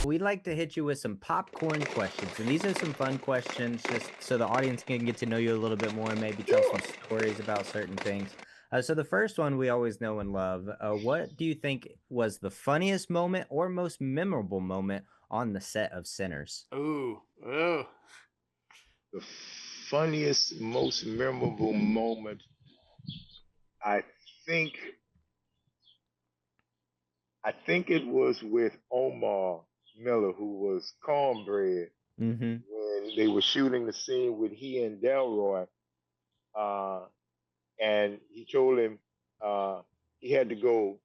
we'd like to hit you with some popcorn questions. And these are some fun questions just so the audience can get to know you a little bit more and maybe tell some stories about certain things. So the first one we always know and love. What do you think was the funniest moment or most memorable moment on the set of Sinners? Ooh, ooh. The funniest, most memorable moment, I think, I think it was with Omar Miller, who was Cornbread, Mm-hmm. when they were shooting the scene with he and Delroy, uh, and he told him uh, he had to go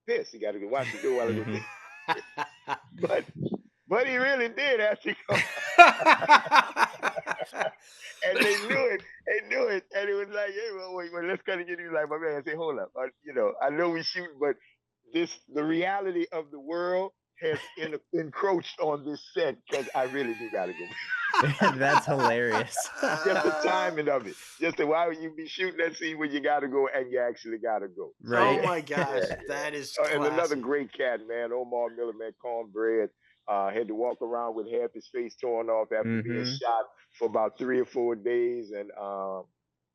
piss. He got to go watch the door while he go Mm-hmm. piss. But but he really did have to go. And they knew it. They knew it. And it was like, hey, well, wait, let's kind of get you like my man. Say, hold up. I know we shoot, but the reality of the world has encroached on this set because I really do got to go. That's hilarious. Just the timing of it. Just why would you be shooting that scene when you got to go and you actually got to go? So, Oh Right. yeah, my gosh, yeah, that is yeah. And another classic. great cat, man, Omar Miller, man, Cornbread. Had to walk around with half his face torn off after being Mm-hmm. shot for about 3 or 4 days, and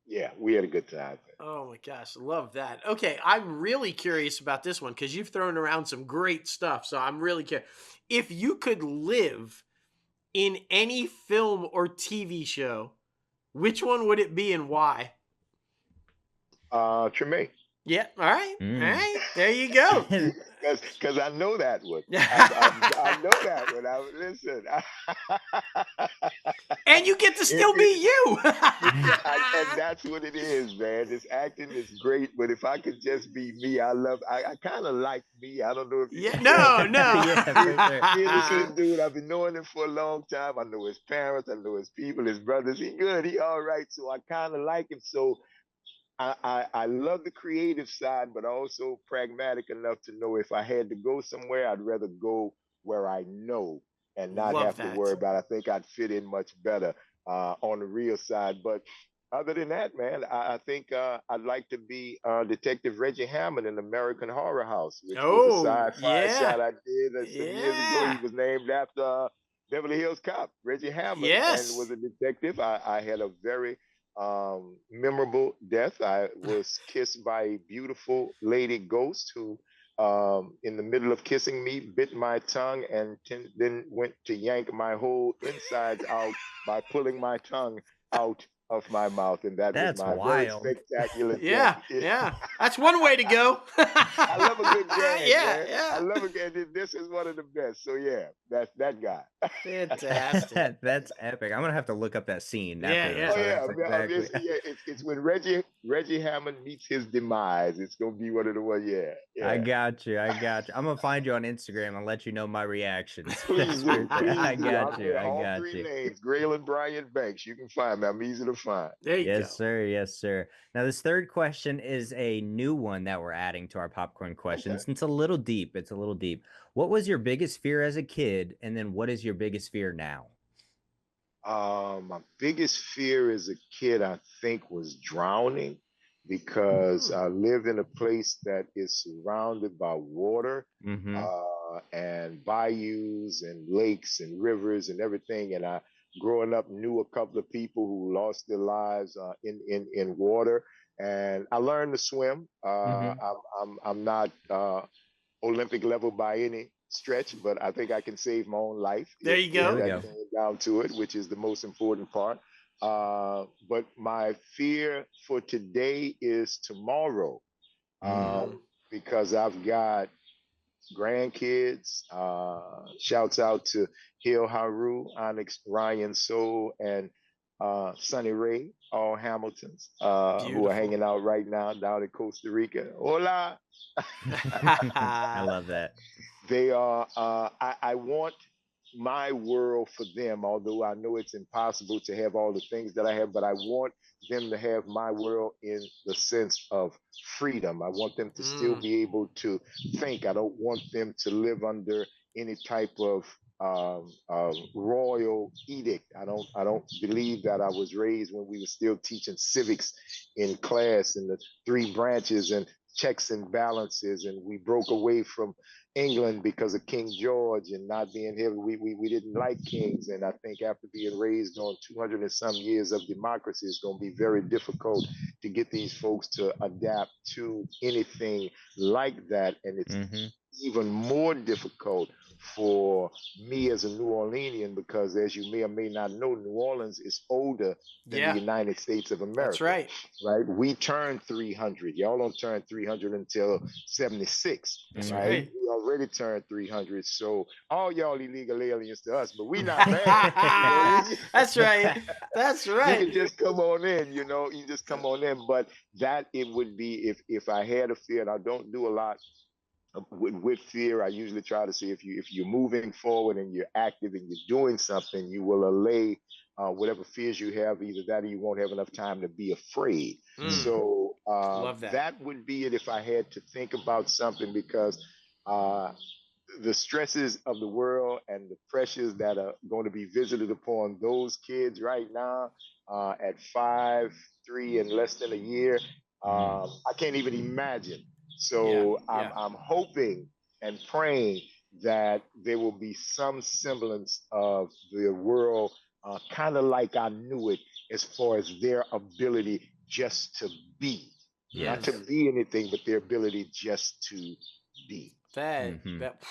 yeah, we had a good time. Oh my gosh, love that. Okay, I'm really curious about this one because you've thrown around some great stuff. So I'm really curious. If you could live in any film or TV show, which one would it be and why? Tremaine. Yeah, all right, all Mm. right. There you go. Because I know that one. I know that one. Listen. And you get to It, still it, be you. and that's what it is, man. This acting is great, but if I could just be me, I kind of like me. I don't know if you Yeah, can tell. no, no. Yeah, for sure. Me and this little dude, I've been knowing him for a long time. I know his parents, I know his people, his brothers. He good, he all right. So I kind of like him. So I love the creative side, but also pragmatic enough to know if I had to go somewhere, I'd rather go where I know and not Love have to worry that. about. I think I'd fit in much better on the real side. But other than that, man, I think I'd like to be Detective Reggie Hammond in American Horror House, which was a Oh, sci-fi yeah. shot I did some years ago. He Yeah. was named after Beverly Hills Cop, Reggie Hammond, and was Yes. a detective. I had a very memorable death. I was kissed by a beautiful lady ghost who, in the middle of kissing me, bit my tongue and then went to yank my whole insides out by pulling my tongue out of my mouth. And that was That's my very wild. spectacular death. Yeah. Yeah. That's one way to go. I love a good gag, Yeah. man. I Yeah. love a gag. This is one of the best. So yeah, that's that guy. Fantastic. That's epic. I'm gonna have to look up that scene Yeah. after Yeah. this. Oh yeah, That's exactly. it's when Reggie Hammond meets his demise. It's gonna be one of the ones. Yeah, I yeah. got you. I got you. I'm gonna find you on Instagram and let you know my reactions. Please That's for do, sure. please I do. got I'm you. there. I All got three you. names: Gralen Bryant Banks. You can find me. I'm easy to find. There you Yes, go. sir. Yes, sir. Now, this third question is a new one that we're adding to our popcorn Okay. questions. It's a little deep. It's a little deep. What was your biggest fear as a kid, and then what is your biggest fear now? My biggest fear as a kid, I think, was drowning because Mm. I live in a place that is surrounded by water Mm-hmm. and bayous and lakes and rivers and everything. And I, growing up, knew a couple of people who lost their lives in water. And I learned to swim. Mm-hmm. I'm not Olympic level by any stretch, but I think I can save my own life There you There if we go. that go. came down to it, which is the most important part. But my fear for today is tomorrow, Mm. Mm. um, because I've got grandkids. Shouts out to Hill Haru, Onyx, Ryan Soul, and Sunny Ray, all Hamiltons, who are Beautiful. hanging out right now down in Costa Rica. Hola. I love that. They are, I want my world for them, although I know it's impossible to have all the things that I have, but I want them to have my world in the sense of freedom. I want them to still Mm. be able to think. I don't want them to live under any type of royal edict. I don't believe that. I was raised when we were still teaching civics in class in the three branches, and checks and balances, and we broke away from England because of King George and not being here. We didn't like kings, and I think after being raised on 200 and some years of democracy, it's going to be very difficult to get these folks to adapt to anything like that, and it's even more difficult for me as a New Orleanian, because as you may or may not know, New Orleans is older than the United States of America. That's right. Right? We turned 300. Y'all don't turn 300 until 76. That's right? right. We already turned 300. So all y'all illegal aliens to us, but we not bad. That's right. That's right. You can just come on in, you just come on in. But that it would be if I had a fear, and I don't do a lot with fear. I usually try to see if you're moving forward and you're active and you're doing something, you will allay whatever fears you have. Either that or you won't have enough time to be afraid. So Love that. That would be it if I had to think about something, because the stresses of the world and the pressures that are going to be visited upon those kids right now at 5, 3, and less than a year, I can't even imagine. So I'm hoping and praying that there will be some semblance of the world kind of like I knew it, as far as their ability just to be. Not to be anything, but their ability just to be. That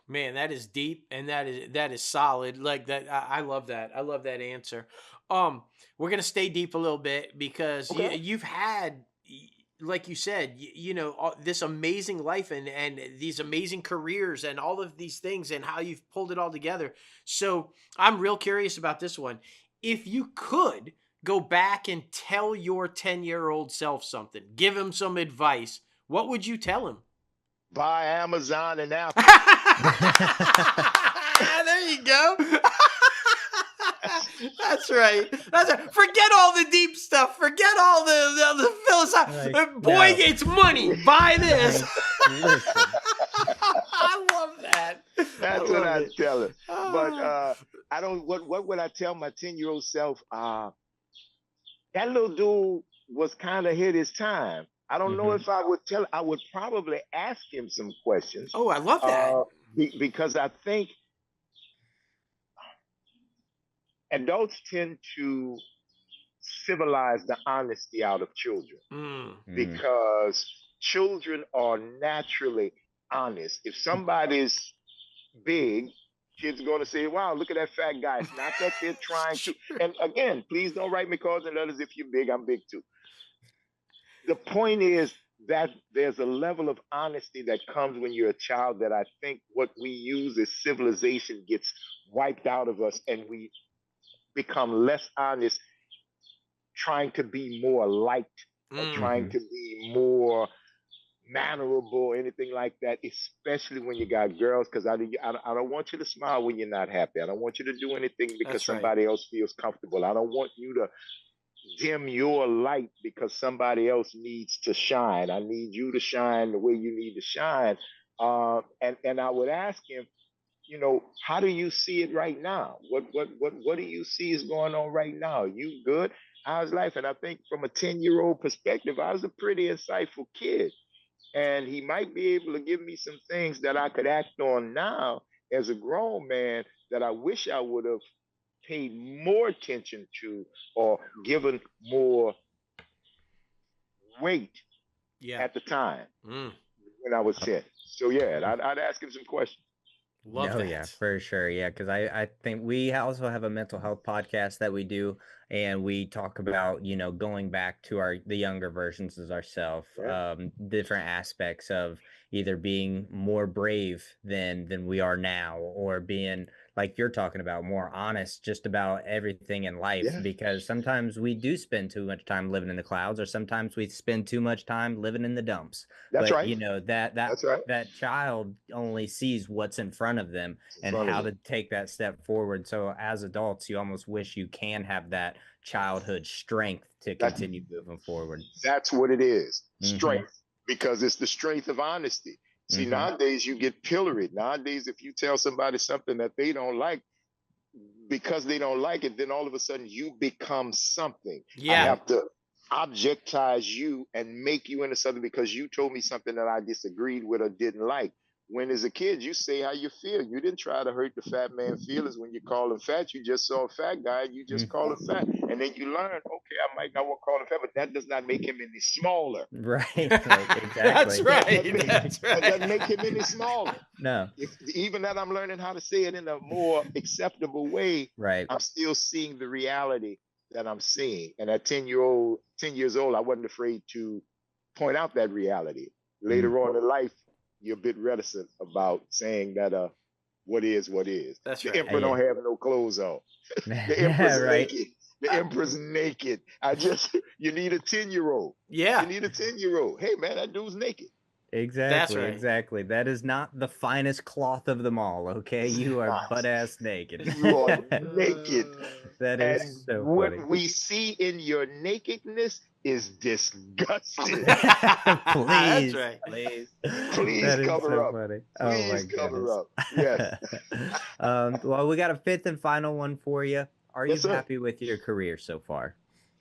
man, that is deep, and that is solid. Like that, I love that. I love that answer. We're gonna stay deep a little bit, because you've had, like you said, this amazing life and these amazing careers and all of these things, and how you've pulled it all together. So I'm real curious about this one. If you could go back and tell your 10-year-old self something, give him some advice, what would you tell him? Buy Amazon and Apple. There you go. That's right. Forget all the deep stuff. Forget all the philosophy. Boy, it's money. Buy this. I love that. That's what I tell him. But I don't. What would I tell my 10-year-old self? That little dude was kind of hit his time. I don't know if I would tell. I would probably ask him some questions. Oh, I love that. Because I think adults tend to civilize the honesty out of children, because children are naturally honest. If somebody's big, kids are going to say, wow, look at that fat guy. It's not that they're trying to. And again, please don't write me calls and letters if you're big. I'm big too. The point is that there's a level of honesty that comes when you're a child that I think what we use as civilization gets wiped out of us, and we become less honest, trying to be more liked, or trying to be more mannerable, anything like that, especially when you got girls, because I don't want you to smile when you're not happy. I don't want you to do anything because somebody else feels comfortable. I don't want you to dim your light because somebody else needs to shine. I need you to shine the way you need to shine. And I would ask him, how do you see it right now? What do you see is going on right now? You good? How's life? And I think from a 10-year-old perspective, I was a pretty insightful kid. And he might be able to give me some things that I could act on now as a grown man that I wish I would have paid more attention to, or given more weight at the time when I was 10. So yeah, I'd ask him some questions. Love that. Yeah, for sure. Yeah, because I think we also have a mental health podcast that we do, and we talk about, going back to the younger versions of ourselves, different aspects of either being more brave than we are now, or being, like you're talking about, more honest just about everything in life, because sometimes we do spend too much time living in the clouds, or sometimes we spend too much time living in the dumps. That's but right. That child only sees what's in front of them and how to take that step forward. So as adults, you almost wish you can have that childhood strength to continue moving forward. That's what it is. Strength. Because it's the strength of honesty. See, nowadays you get pilloried. Nowadays, if you tell somebody something that they don't like, because they don't like it, then all of a sudden you become something. Yeah. I have to objectize you and make you into something because you told me something that I disagreed with or didn't like. When as a kid, you say how you feel. You didn't try to hurt the fat man's feelings when you call him fat. You just saw a fat guy and you just call him fat. And then you learn, okay, I might not want to call him fat, but that does not make him any smaller. Right, right, That's exactly. right. That's That right. doesn't make him any smaller. No, Even that I'm learning how to say it in a more acceptable way, right. I'm still seeing the reality that I'm seeing. And at 10 years old, I wasn't afraid to point out that reality. Later on in life, you're a bit reticent about saying that what is what is. That's The right. emperor don't have no clothes on. The Yeah, emperor's right. naked. The emperor's naked. You need a 10-year-old. Yeah. You need a 10-year-old. Hey man, that dude's naked. Exactly, right. exactly. That is not the finest cloth of them all, okay? You are Not. butt ass naked. You are naked. That And is so what funny. we see in your nakedness is disgusting. That's Please, right. please. Please That is cover so up. funny. Oh my Please cover goodness. up. Yes. Well, we got a fifth and final one for you. Are you Yes, sir. happy with your career so far?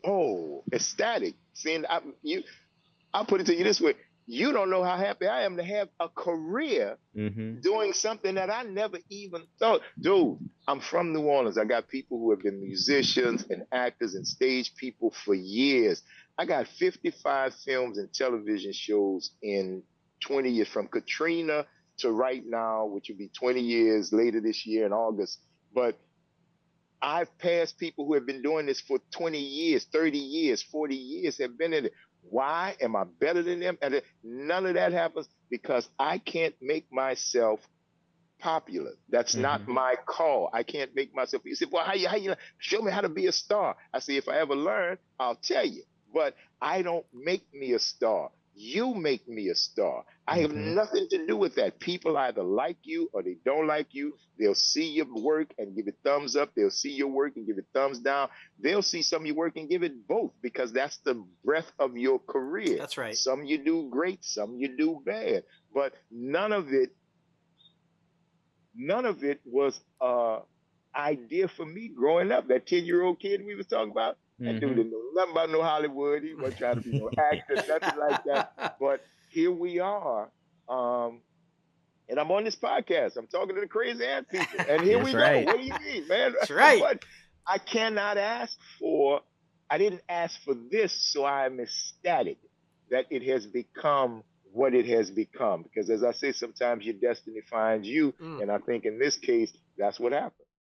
Oh, ecstatic. Seeing I'll put it to you this way. You don't know how happy I am to have a career Mm-hmm. doing something that I never even thought. Dude, I'm from New Orleans. I got people who have been musicians and actors and stage people for years. I got 55 films and television shows in 20 years, from Katrina to right now, which will be 20 years later this year in August. But I've passed people who have been doing this for 20 years, 30 years, 40 years, have been in it. Why am I better than them? And none of that happens because I can't make myself popular. That's not my call. I can't make myself. You say, well, how you show me how to be a star? I say, if I ever learn, I'll tell you. But I don't make me a star. You make me a star. I have nothing to do with that. People either like you or they don't like you. They'll see your work and give it thumbs up. They'll see your work and give it thumbs down. They'll see some of your work and give it both, because that's the breadth of your career. That's right. Some you do great, some you do bad. But none of it was idea for me growing up. That 10-year-old kid we was talking about, that dude didn't know nothing about no Hollywood. He wasn't trying to be no actor, nothing like that. But here we are. And I'm on this podcast. I'm talking to the crazy ant people. And here That's we go. right. What do you mean, man? That's right. But I cannot ask for, I didn't ask for this, so I'm ecstatic that it has become what it has become. Because as I say, sometimes your destiny finds you. And I think in this case, that's what happened.